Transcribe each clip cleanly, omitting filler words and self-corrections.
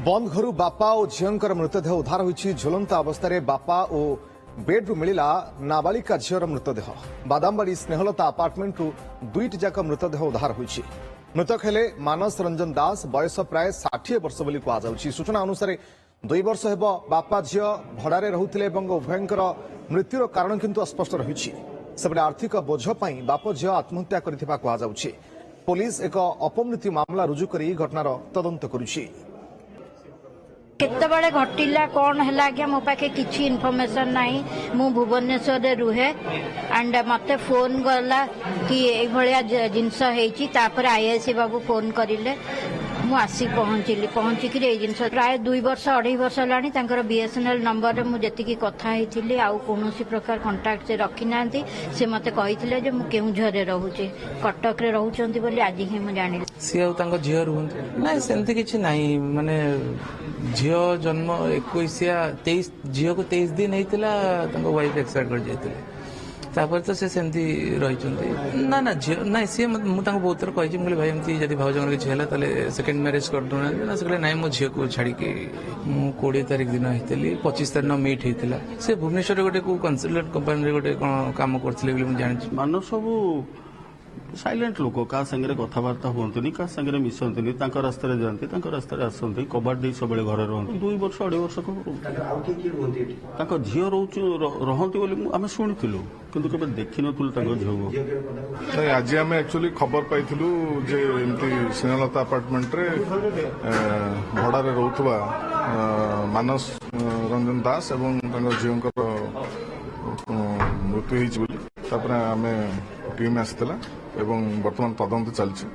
बंद घर बापा और झीर मृतदेह उद्धार होती झुलंता अवस्था बापा और बेड्रु मिला नाबालिका झीर मृतदेह बादामबाड़ी स्नेहलता अपार्टमेंट दुईट जाक मृतदेह उद्धार होती मृतक हेले मानस रंजन दास बयस प्राय 60 वर्ष बोली कहुच्छी सूचना अनुसार 2 वर्ष हेब बापा झी भड़ारे रहुथिले उभयंकर मृत्युर कारण किंतु अस्पष्ट रही सेपटे आर्थिक बोझ पर बाप झी आत्महत्या करथिबा कहुछि। पुलिस एक अपमृत्यु मामला रुजु करी घटनार तदंत करुछि। केतबेले घटिला कौन है आज्ञा मो पाखे किसी इनफॉरमेशन नहीं मु भुवनेश्वर रे रुहे एंड मते फोन गला कि ए भलिया जिनस हेची तापर आईआईसी बाबू फोन करिले मु आसी पहुंचिक जिनस प्राय 2 वर्ष 2.5 वर्ष लानी तांकर बीएसएनएल नंबर रे मु जेतिकी कथा हेथिली आ कोनोसी प्रकार कांटेक्ट से रखी नांती से मते कहिथिले जे मु केउझर रे रहूची कटक रे रहउचंती बोली आज ही मु जानिली सी आ तांको झियो रुहंती नाही सेंती किछि नाही माने झियो जन्म 21 झियो को 23 दिन हेतिला तांको वाइफ एक्सपायर कर जायतिले तापर तो से सेंती रहिचंती ना ना झियो नाही सी मु तांको बहुत थर कहिछि मुले भाई एमती जदी भाउजंग के झेला तले सेकंड मैरिज कर दोना ना सकले नाही मो झियो को छाडी के मु 20 तारिख दिन हेतिली 25 तारिख न मीट हेतिला से भुवनेश्वर गोटे को कंसल्टेंट कंपनी रे गोटे काम करथिले बोली मु जानि मानो सब साइलेंट लोक क्या संगे कथबार्ता हमें क्या संगे मिसंती रास्ता जाती रास्ता आसती कबाट दे सब घर रुहत 2 वर्ष 2.5 वर्ष झी रोती आम शुणुलु किंतु कभी देखी नुँ झील आज आम एक्चुअली खबर पाइलु जे एमती स्नेहलता अपार्टमेंट रे भड़ारे रोथुवा मानस रंजन दास एवं झील मृत्यु होती आम टीम आसला एवं वर्तमान तदंत चलछि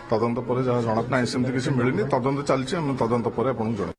तदंत पर जहाँ जना सेमती किसी मिलनी तदंत चलछि तदंत पर आपको जन।